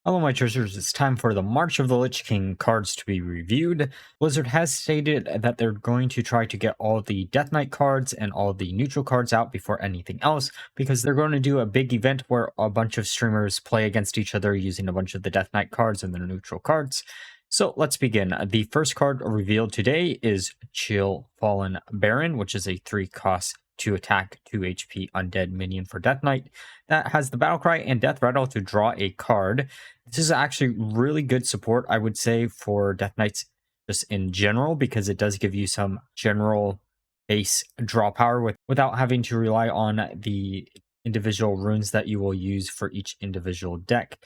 Hello, my treasures. It's time for the March of the Lich King cards to be reviewed. Blizzard has stated that they're going to try to get all the Deathknight cards and all the neutral cards out before anything else, because they're going to do a big event where a bunch of streamers play against each other using a bunch of the Deathknight cards and the neutral cards. So let's begin. The first card revealed today is Chill Fallen Baron, which is a 3-cost 2 attack, 2 HP undead minion for Deathknight that has the Battlecry and Death Rattle to draw a card. This is actually really good support, I would say, for Deathknights just in general, because it does give you some general base draw power without having to rely on the individual runes that you will use for each individual deck,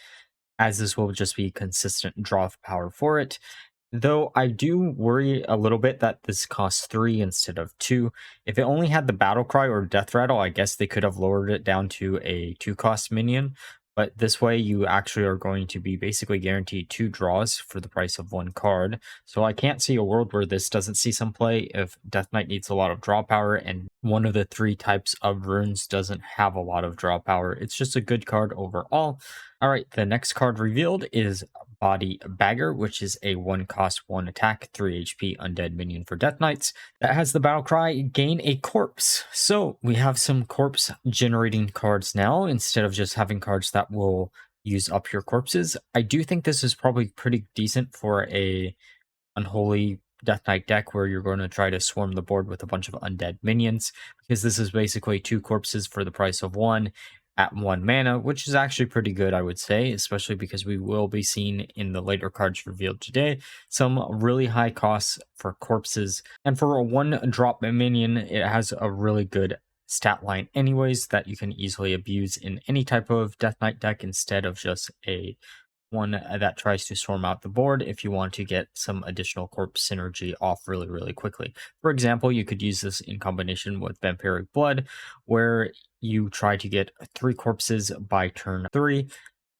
as this will just be consistent draw power for it. Though I do worry a little bit that this costs 3 instead of 2. If it only had the Battle Cry or Death Rattle, I guess they could have lowered it down to a 2-cost minion. But this way, you actually are going to be basically guaranteed 2 draws for the price of 1 card. So I can't see a world where this doesn't see some play if Deathknight needs a lot of draw power and one of the 3 types of runes doesn't have a lot of draw power. It's just a good card overall. All right, the next card revealed is Body Bagger, which is a 1-cost 1 attack, 3 HP undead minion for Deathknights that has the battle cry gain a corpse. So we have some corpse generating cards now instead of just having cards that will use up your corpses. I do think this is probably pretty decent for a unholy Deathknight deck where you're going to try to swarm the board with a bunch of undead minions, because this is basically 2 corpses for the price of 1 at 1 mana, which is actually pretty good, I would say, especially because we will be seeing in the later cards revealed today some really high costs for corpses. And for a 1-drop minion, it has a really good stat line anyways that you can easily abuse in any type of Deathknight deck instead of just a one that tries to swarm out the board if you want to get some additional corpse synergy off really quickly. For example, you could use this in combination with Vampiric Blood, where you try to get 3 corpses by turn 3,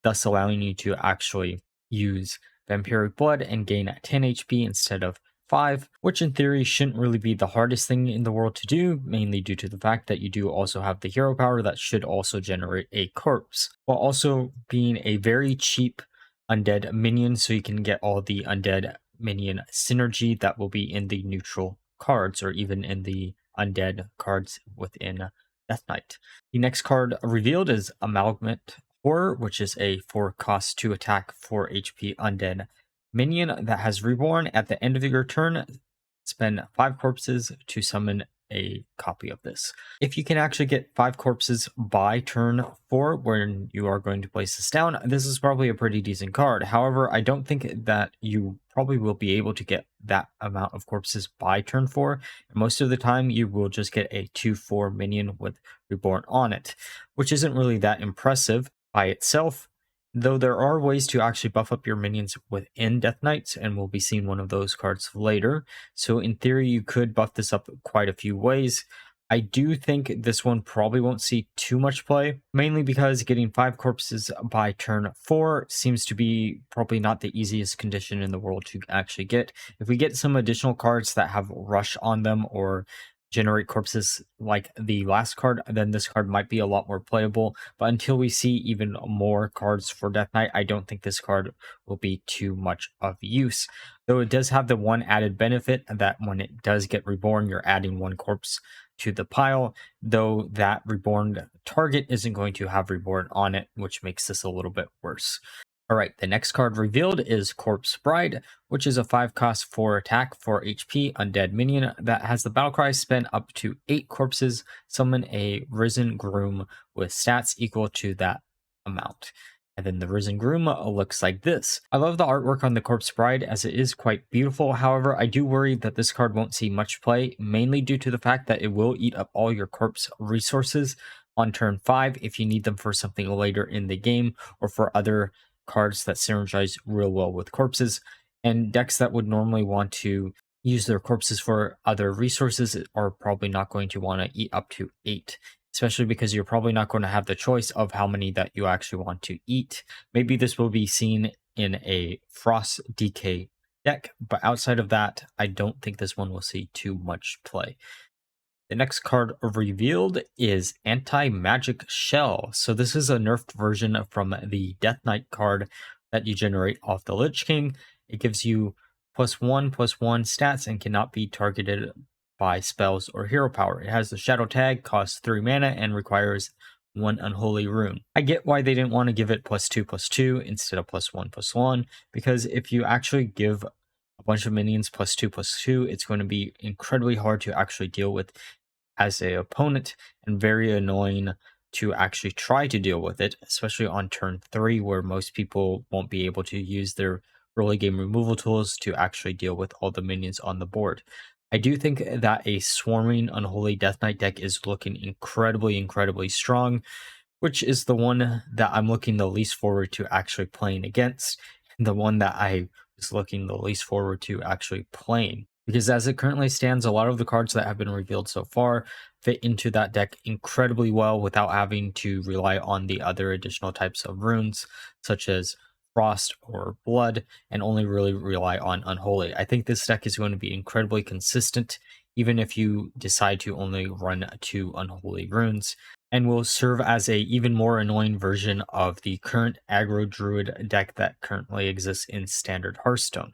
thus allowing you to actually use Vampiric Blood and gain 10 HP instead of 5, which in theory shouldn't really be the hardest thing in the world to do, mainly due to the fact that you do also have the hero power that should also generate a corpse, while also being a very cheap undead minion, so you can get all the undead minion synergy that will be in the neutral cards or even in the undead cards within Deathknight. The next card revealed is Amalgamate Horror, which is a 4-cost 2 attack, 4 HP undead minion that has reborn. At the end of your turn, spend 5 corpses to summon a copy of this. If you can actually get 5 corpses by turn 4 when you are going to place this down, this is probably a pretty decent card. However, I don't think that you probably will be able to get that amount of corpses by turn 4. Most of the time, you will just get a 2/4 minion with Reborn on it, which isn't really that impressive by itself. Though there are ways to actually buff up your minions within Deathknights, and we'll be seeing one of those cards later. So in theory, you could buff this up quite a few ways. I do think this one probably won't see too much play, mainly because getting 5 corpses by turn 4 seems to be probably not the easiest condition in the world to actually get. If we get some additional cards that have Rush on them or generate corpses like the last card, then this card might be a lot more playable. But until we see even more cards for Deathknight, I don't think this card will be too much of use. Though it does have the one added benefit that when it does get reborn, you're adding 1 corpse to the pile, though that reborn target isn't going to have reborn on it, which makes this a little bit worse. All right, the next card revealed is Corpse Bride, which is a 5-cost 4 attack, 4 HP undead minion that has the battle cry spend up to 8 corpses, summon a Risen Groom with stats equal to that amount. And then the Risen Groom looks like this. I love the artwork on the Corpse Bride as it is quite beautiful. However, I do worry that this card won't see much play, mainly due to the fact that it will eat up all your corpse resources on turn 5 if you need them for something later in the game or for other cards that synergize real well with corpses. And decks that would normally want to use their corpses for other resources are probably not going to want to eat up to 8, especially because you're probably not going to have the choice of how many that you actually want to eat. Maybe this will be seen in a Frost DK deck, but outside of that, I don't think this one will see too much play. The next card revealed is Anti-Magic Shell. So this is a nerfed version from the Deathknight card that you generate off the Lich King. It gives you +1/+1 stats and cannot be targeted by spells or hero power. It has the Shadow tag, costs 3 mana, and requires 1 Unholy Rune. I get why they didn't want to give it +2/+2 instead of +1/+1, because if you actually give a bunch of minions +2/+2, it's going to be incredibly hard to actually deal with as a opponent and very annoying to actually try to deal with it, especially on turn 3 where most people won't be able to use their early game removal tools to actually deal with all the minions on the board. I do think that a swarming Unholy Deathknight deck is looking incredibly strong, which is the one that I'm looking the least forward to actually playing against, and the one that I was looking the least forward to actually playing. Because as it currently stands, a lot of the cards that have been revealed so far fit into that deck incredibly well without having to rely on the other additional types of runes, such as Frost or Blood, and only really rely on Unholy. I think this deck is going to be incredibly consistent, even if you decide to only run 2 Unholy runes, and will serve as a even more annoying version of the current aggro druid deck that currently exists in Standard Hearthstone.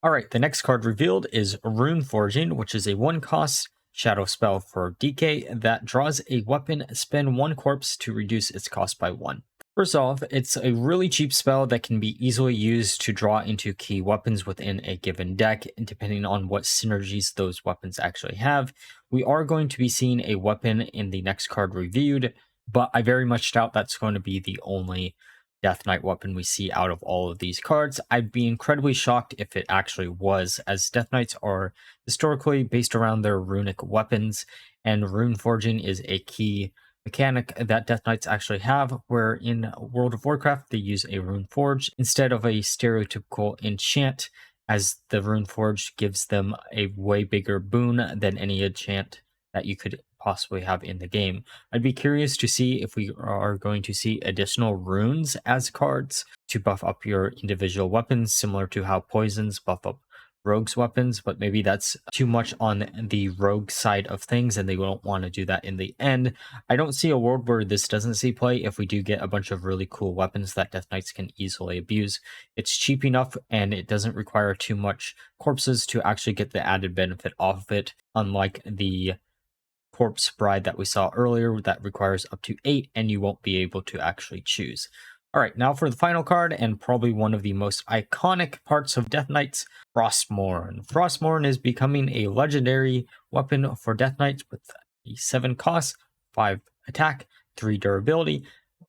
Alright, the next card revealed is Rune Forging, which is a 1-cost shadow spell for DK that draws a weapon, spend 1 corpse to reduce its cost by 1. First off, it's a really cheap spell that can be easily used to draw into key weapons within a given deck, depending on what synergies those weapons actually have. We are going to be seeing a weapon in the next card reviewed, but I very much doubt that's going to be the only Deathknight weapon we see out of all of these cards. I'd be incredibly shocked if it actually was, as Deathknights are historically based around their runic weapons, and Rune Forging is a key mechanic that Deathknights actually have, where in World of Warcraft they use a Rune Forge instead of a stereotypical enchant, as the Rune Forge gives them a way bigger boon than any enchant that you could possibly have in the game. I'd be curious to see if we are going to see additional runes as cards to buff up your individual weapons, similar to how poisons buff up rogues' weapons, but maybe that's too much on the rogue side of things and they won't want to do that in the end. I don't see a world where this doesn't see play if we do get a bunch of really cool weapons that Deathknights can easily abuse. It's cheap enough and it doesn't require too much corpses to actually get the added benefit off of it, unlike the Corpse Bride that we saw earlier that requires up to 8 and you won't be able to actually choose. Alright, now for the final card, and probably one of the most iconic parts of Deathknights, Frostmourne. Frostmourne is becoming a legendary weapon for Deathknights with a 7 cost, 5 attack, 3 durability,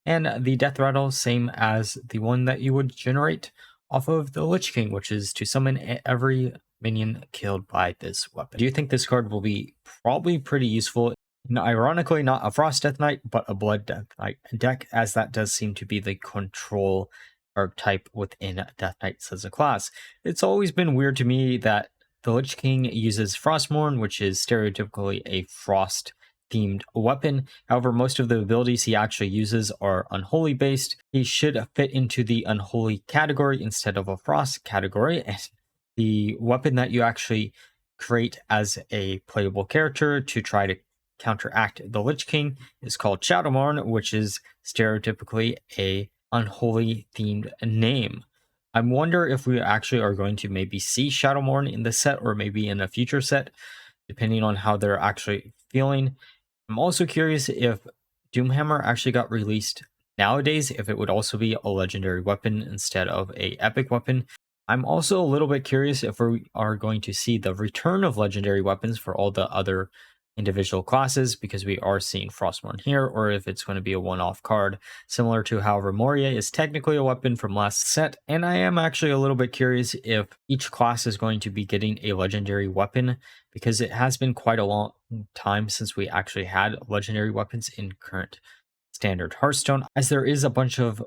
and the death rattle same as the one that you would generate off of the Lich King, which is to summon every minion killed by this weapon. Do you think this card will be probably pretty useful? Ironically, not a Frost Deathknight, but a Blood Deathknight deck, as that does seem to be the control archetype within Deathknights as a class. It's always been weird to me that the Lich King uses Frostmourne, which is stereotypically a Frost themed weapon. However, most of the abilities he actually uses are Unholy based. He should fit into the Unholy category instead of a Frost category, and the weapon that you actually create as a playable character to try to counteract the Lich King is called Shadowmourne, which is stereotypically a Unholy themed name. I wonder if we actually are going to maybe see Shadowmourne in the set or maybe in a future set, depending on how they're actually feeling. I'm also curious if Doomhammer actually got released nowadays, if it would also be a legendary weapon instead of a epic weapon. I'm also a little bit curious if we are going to see the return of legendary weapons for all the other individual classes, because we are seeing Frostmourne here, or if it's going to be a one-off card, similar to how Remoria is technically a weapon from last set. And I am actually a little bit curious if each class is going to be getting a legendary weapon, because it has been quite a long time since we actually had legendary weapons in current Standard Hearthstone, as there is a bunch of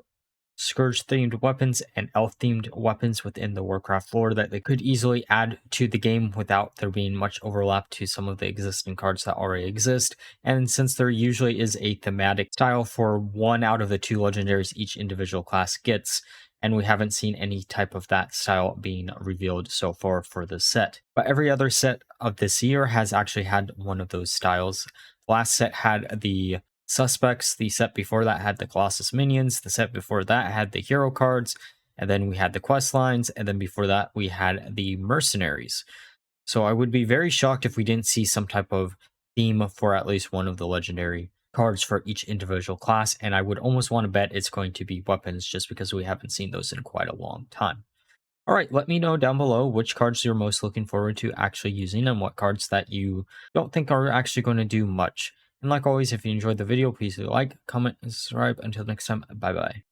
Scourge-themed weapons and Elf-themed weapons within the Warcraft lore that they could easily add to the game without there being much overlap to some of the existing cards that already exist. And since there usually is a thematic style for 1 out of the 2 legendaries each individual class gets, and we haven't seen any type of that style being revealed so far for the set. But every other set of this year has actually had one of those styles. The last set had the Suspects, the set before that had the Colossus minions, the set before that had the hero cards, and then we had the quest lines, and then before that we had the mercenaries. So I would be very shocked if we didn't see some type of theme for at least one of the legendary cards for each individual class, and I would almost want to bet it's going to be weapons just because we haven't seen those in quite a long time. All right, let me know down below which cards you're most looking forward to actually using and what cards that you don't think are actually going to do much. And like always, if you enjoyed the video, please do like, comment, and subscribe. Until next time, bye bye.